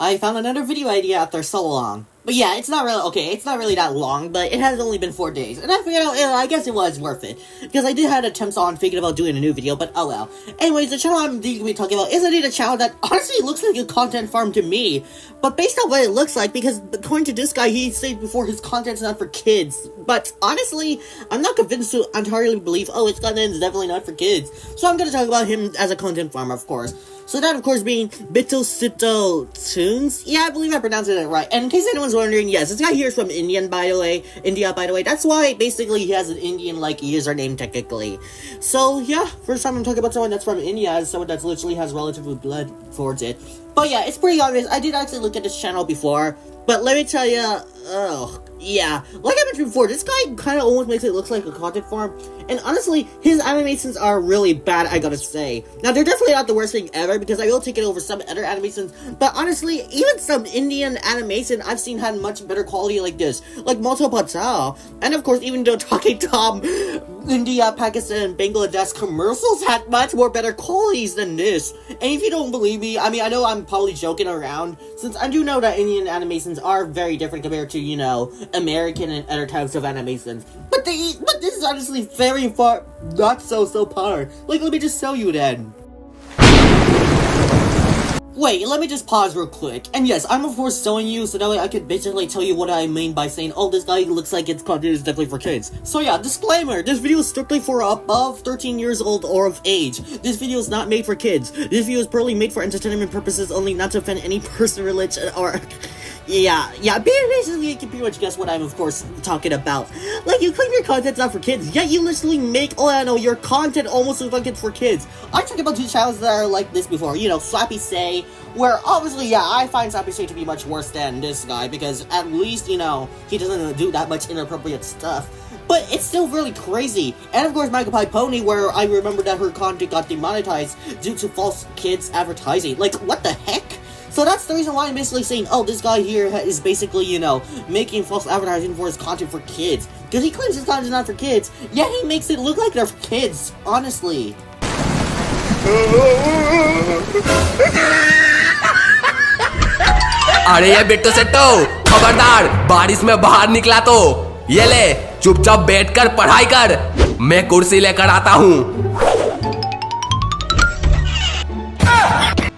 I found another video idea after so long. But yeah, it's not really that long, but it has only been 4 days. And I guess it was worth it. Because I did have attempts on thinking about doing a new video, but oh well. Anyways, the channel I'm going to be talking about is indeed a channel that honestly looks like a content farm to me. But based on what it looks like, because according to this guy, he said before his content's not for kids. But honestly, I'm not convinced to entirely believe, oh, his content is definitely not for kids. So I'm going to talk about him as a content farmer, of course. So that, of course, being Bittu Sittu Toons. Yeah, I believe I pronounced it right. And in case anyone's wondering, yes, this guy here is from India, by the way. That's why, basically, he has an Indian-like username, technically. So, yeah, first time I'm talking about someone that's from India, as someone that literally has relative blood towards it. But yeah, it's pretty obvious. I did actually look at this channel before, but let me tell you, yeah, like I mentioned before, this guy kind of almost makes it look like a content farm, and honestly, his animations are really bad, I gotta say. Now, they're definitely not the worst thing ever, because I will take it over some other animations, but honestly, even some Indian animation I've seen had much better quality like this, like Moto Patel, and of course, even though Talking Tom, India, Pakistan, and Bangladesh commercials had much more better qualities than this. And if you don't believe me, I mean, I know I'm probably joking around, since I do know that Indian animations are very different compared to, you know, American and other types of animations. But this is honestly very far not so par. Like, let me just show you then. Wait, let me just pause real quick. And yes, I'm of course showing you so that way I could basically tell you what I mean by saying, oh, this guy looks like its content is definitely for kids. So yeah, disclaimer, this video is strictly for above 13 years old or of age. This video is not made for kids. This video is purely made for entertainment purposes only, not to offend any person, religion, or... Yeah, basically you can pretty much guess what I'm of course talking about. Like, you claim your content's not for kids, yet you literally make, oh I know, your content almost looks like it's for kids. I talked about two channels that are like this before, you know, Slappy Say, where obviously, yeah, I find Slappy Say to be much worse than this guy, because at least, you know, he doesn't do that much inappropriate stuff. But it's still really crazy. And of course, Michael Pie Pony, where I remember that her content got demonetized due to false kids advertising. Like, what the heck? So that's the reason why I'm basically saying, oh, this guy here is basically, you know, making false advertising for his content for kids. Because he claims his content is not for kids, yet he makes it look like they're for kids, honestly. अरे ये बिट्टू सिट्टू, खबरदार, बारिश में बाहर निकला तो ये ले, चुपचाप बैठकर पढ़ाई कर, मैं कुर्सी लेकर आता हूँ।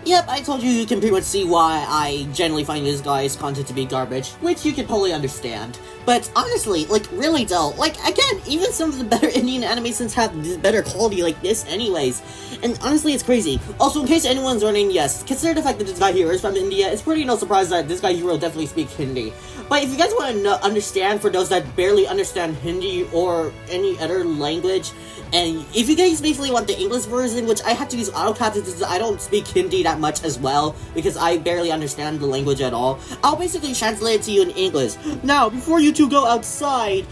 Yep, I told you can pretty much see why I generally find this guy's content to be garbage, which you can totally understand. But honestly, like, really though, like, again, even some of the better Indian animations have better quality like this anyways. And honestly, it's crazy. Also, in case anyone's wondering, yes, consider the fact that this guy here is from India, it's pretty no surprise that this guy here will definitely speak Hindi. But if you guys want to understand, for those that barely understand Hindi or any other language, and if you guys basically want the English version, which I have to use autocaps because I don't speak Hindi that much as well, because I barely understand the language at all, I'll basically translate it to you in English. Now, before you two go outside,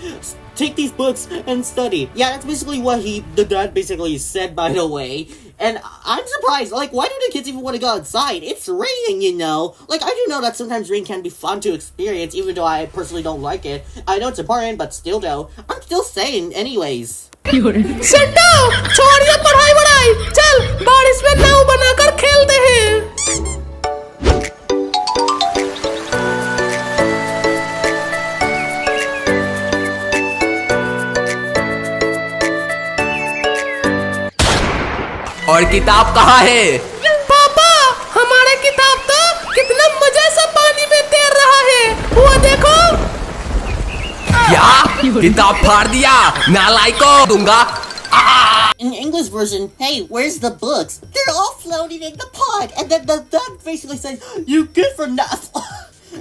take these books and study. Yeah, that's basically what the dad basically said, by the way. And I'm surprised, like, why do the kids even want to go outside? It's raining, you know. Like, I do know that sometimes rain can be fun to experience, even though I personally don't like it. I know it's important, but still though, I'm still saying anyways. सिट्टू, छोड़िए पढ़ाई वढ़ाई, चल बारिश में नाव बनाकर खेलते हैं। और किताब कहाँ है? पापा, हमारा किताब तो कितना मजे से पानी में तैर रहा है, वो देखो। क्या? किताब फाड़ दिया, नालायको, दूंगा। In the English version, hey, where's the books? They're all floating in the pod, and then the dad basically says, you good for nothing.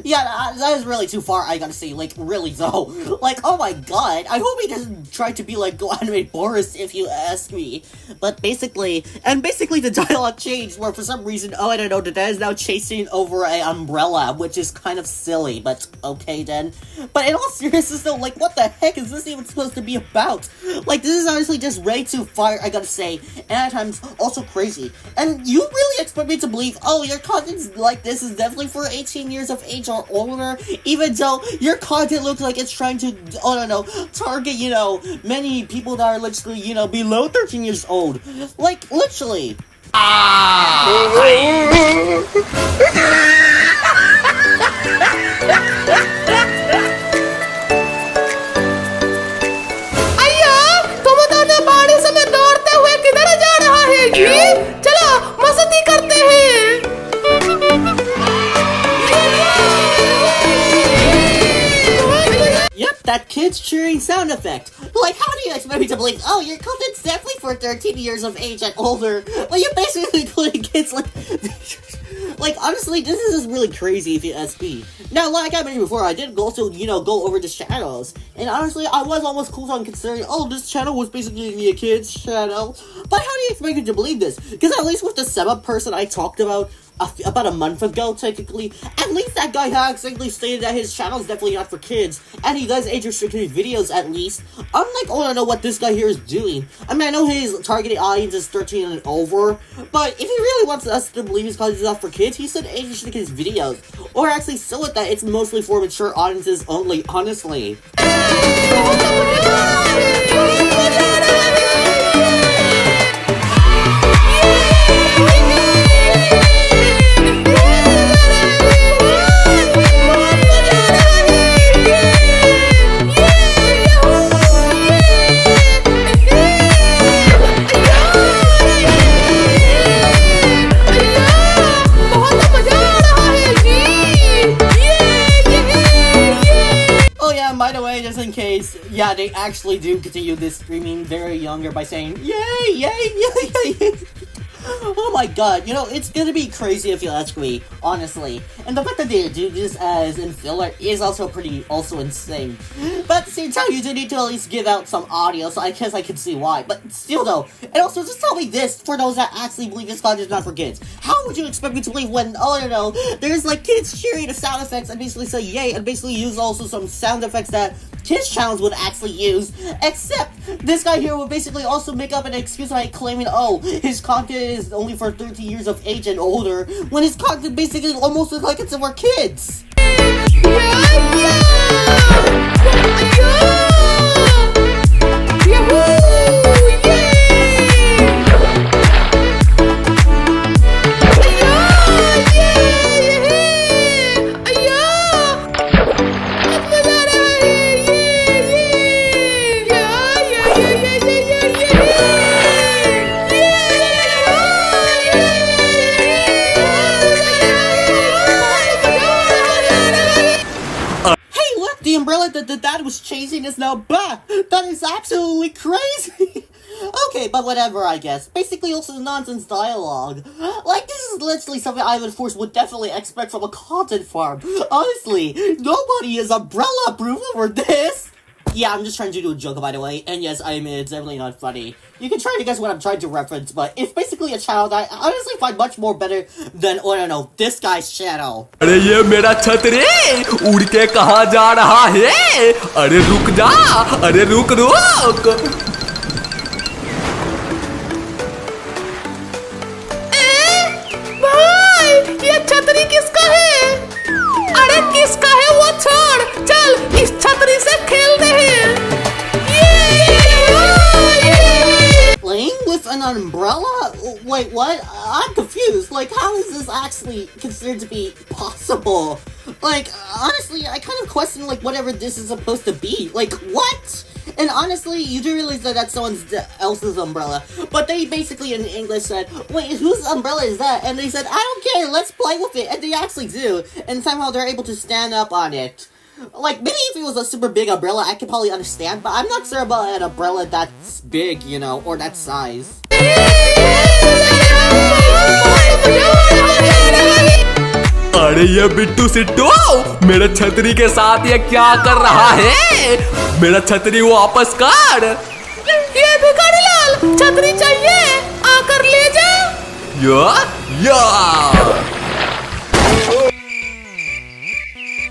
Yeah, that is really too far, I gotta say, like, really though. Like, oh my god, I hope he doesn't try to be like Go Animate Boris, if you ask me. But basically the dialogue changed, where for some reason, oh, I don't know, the dad is now chasing over an umbrella, which is kind of silly, but okay then. But in all seriousness though, like, what the heck is this even supposed to be about? Like, this is honestly just way too far, I gotta say, and at times, also crazy. And you really expect me to believe, oh, your content like this is definitely for 18 years of age or older, even though your content looks like it's trying to, oh, I don't know, target, you know, many people that are literally, you know, below 13 years old. Like, literally. that kids cheering sound effect. Like, how do you expect me to believe, oh, your content's definitely for 13 years of age and older? Well, you're basically putting kids like... Like, honestly, this is really crazy if you ask me. Now, like I mentioned before, I did also, go over the channels. And honestly, I was almost cool on considering, oh, this channel was basically a kid's channel. But how do you expect me to believe this? Because at least with the 7th person I talked about a month ago, technically, at least that guy actually stated that his channel is definitely not for kids, and he does age-restricted videos, at least. Unlike, I don't know what this guy here is doing. I mean, I know his targeted audience is 13 and over, but if he really wants us to believe his content is not for kids, he should age-restrict his videos. Or actually so it that it's mostly for mature audiences only, honestly. By the way, just in case, yeah, they actually do continue this streaming very younger by saying, yay, yay, yay, yay. Oh my god, it's gonna be crazy if you ask me, honestly. And the fact that they do this as in filler is also also insane. But at the same time, you do need to at least give out some audio, so I guess I can see why. But still though, and also just tell me this, for those that actually believe this content is not for kids. How would you expect me to believe when, oh, I don't know, there's like kids cheering the sound effects and basically say yay, and basically use also some sound effects that kids channels would actually use, except this guy here would basically also make up an excuse by claiming, oh, his content is only for 13 years of age and older, when his content basically almost looks like it's for kids. The umbrella that the dad was chasing is now back! That is absolutely crazy! Okay, but whatever, I guess. Basically, also nonsense dialogue. Like, this is literally something I would definitely expect from a content farm. Honestly, nobody is umbrella proof over this! Yeah, I'm just trying to do a joke, by the way, and yes, I admit it's definitely not funny. You can try to guess what I'm trying to reference, but it's basically a channel that I honestly find much more better than, oh, I don't know, this guy's channel. अरे ये मेरा छतरी उड़ के कहाँ जा रहा है? अरे रुक जा, अरे रुक रुक। ये छतरी किसका है? अरे किसका है वो छोड़, चल इस छतरी से खेलते हैं। Playing with an umbrella? Wait, what? I'm confused. Like, how is this actually considered to be possible? Like, honestly, I kind of question, like, whatever this is supposed to be. Like, what? And honestly, you do realize that that's someone else's umbrella. But they basically in English said, wait, whose umbrella is that? And they said, I don't care, let's play with it. And they actually do. And somehow they're able to stand up on it. Like, maybe if it was a super big umbrella, I could probably understand. But I'm not sure about an umbrella that's big, or that size. अरे ये बिट्टू सिट्टू मेरे छतरी के साथ ये क्या कर रहा है? मेरा छतरी वापस कर। ये भिखारी लाल छतरी चाहिए, आकर ले जा। या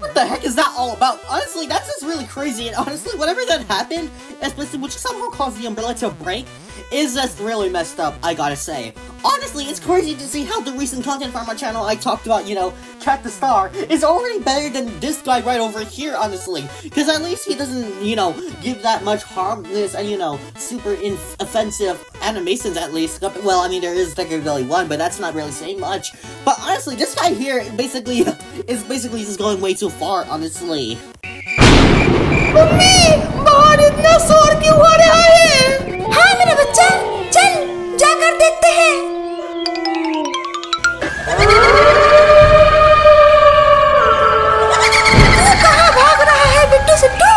What the heck is that all about? Honestly, that's just really crazy, and honestly, whatever that happened, especially which somehow caused the umbrella to break, is just really messed up, I gotta say. Honestly, it's crazy to see how the recent content from our channel I talked about, Cat the Star, is already better than this guy right over here, honestly. Because at least he doesn't, give that much harmless and, super offensive animations at least. Well, I mean, there is technically one, but that's not really saying much. But honestly, this guy here is basically just going way too far, honestly. Mummy, बाहर इतना शोर क्यों हो रहा है? हाँ मेरा बच्चा, चल जाकर देखते हैं। तू कहाँ भाग रहा है Bittu सिट्टू?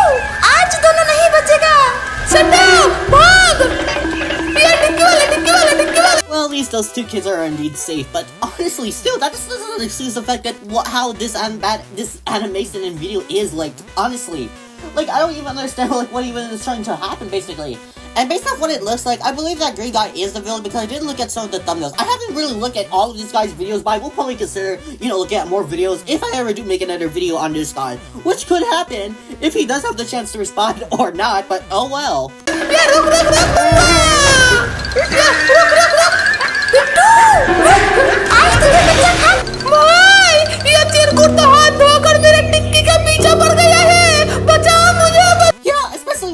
those two kids are indeed safe, but honestly, still, that just doesn't excuse the fact that how this animation and video is, like, honestly. Like, I don't even understand, like, what even is trying to happen, basically. And based off what it looks like, I believe that green guy is the villain because I did look at some of the thumbnails. I haven't really looked at all of this guy's videos, but I will probably consider, you know, looking at more videos if I ever do make another video on this guy. Which could happen if he does have the chance to respond or not, but oh well.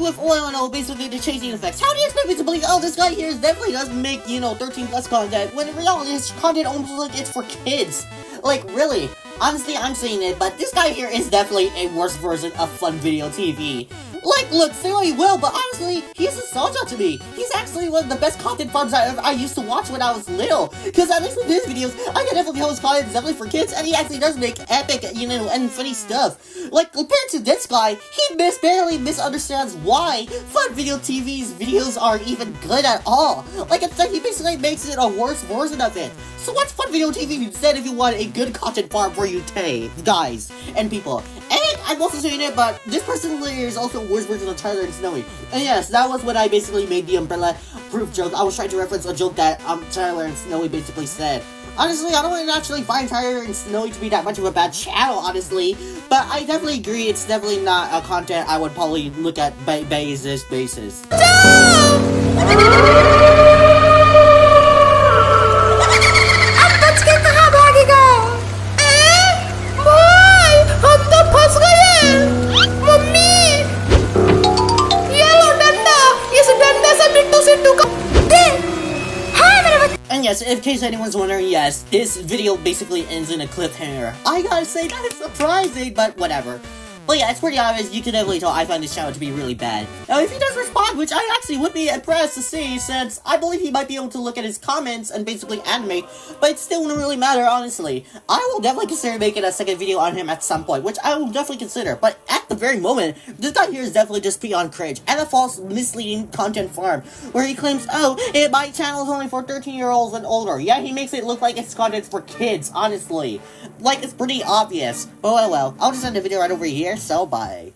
With oil and all, basically the chasing effects. How do you expect me to believe, oh, this guy here definitely does make, you know, 13 plus content, when in reality his content almost like it's for kids? Like, really? Honestly, I'm saying it, but this guy here is definitely a worse version of fun video TV. Like, look, say what you will, but honestly, he's a nostalgia to me. He's actually one of the best content farms I used to watch when I was little. Because at least with his videos, I can definitely tell his content is definitely for kids, and he actually does make epic, you know, and funny stuff. Like, compared to this guy, he barely misunderstands why Fun Video TV's videos aren't even good at all. Like, it's like he basically makes it a worse version of it. So what's Fun Video TV instead if you want a good content farm for you guys and people? And I'm also saying it, but this person here is also a worse version of Tyler and Snowy. And yes, that was when I basically made the umbrella proof joke. I was trying to reference a joke that Tyler and Snowy basically said. Honestly, I don't actually find Tyler and Snowy to be that much of a bad channel, honestly. But I definitely agree, it's definitely not a content I would probably look at basis. And yes, in case anyone's wondering, yes, this video basically ends in a cliffhanger. I gotta say, that is surprising, but whatever. But yeah, it's pretty obvious, you can definitely tell I find this channel to be really bad. Now, if he does respond, which I actually would be impressed to see, since I believe he might be able to look at his comments and basically animate, but it still wouldn't really matter, honestly. I will definitely consider making a second video on him at some point, which I will definitely consider, but at the very moment, this guy here is definitely just beyond cringe, and a false, misleading content farm, where he claims, oh, my channel is only for 13-year-olds and older. Yeah, he makes it look like it's content for kids, honestly. Like, it's pretty obvious. But well, I'll just end the video right over here, so bye.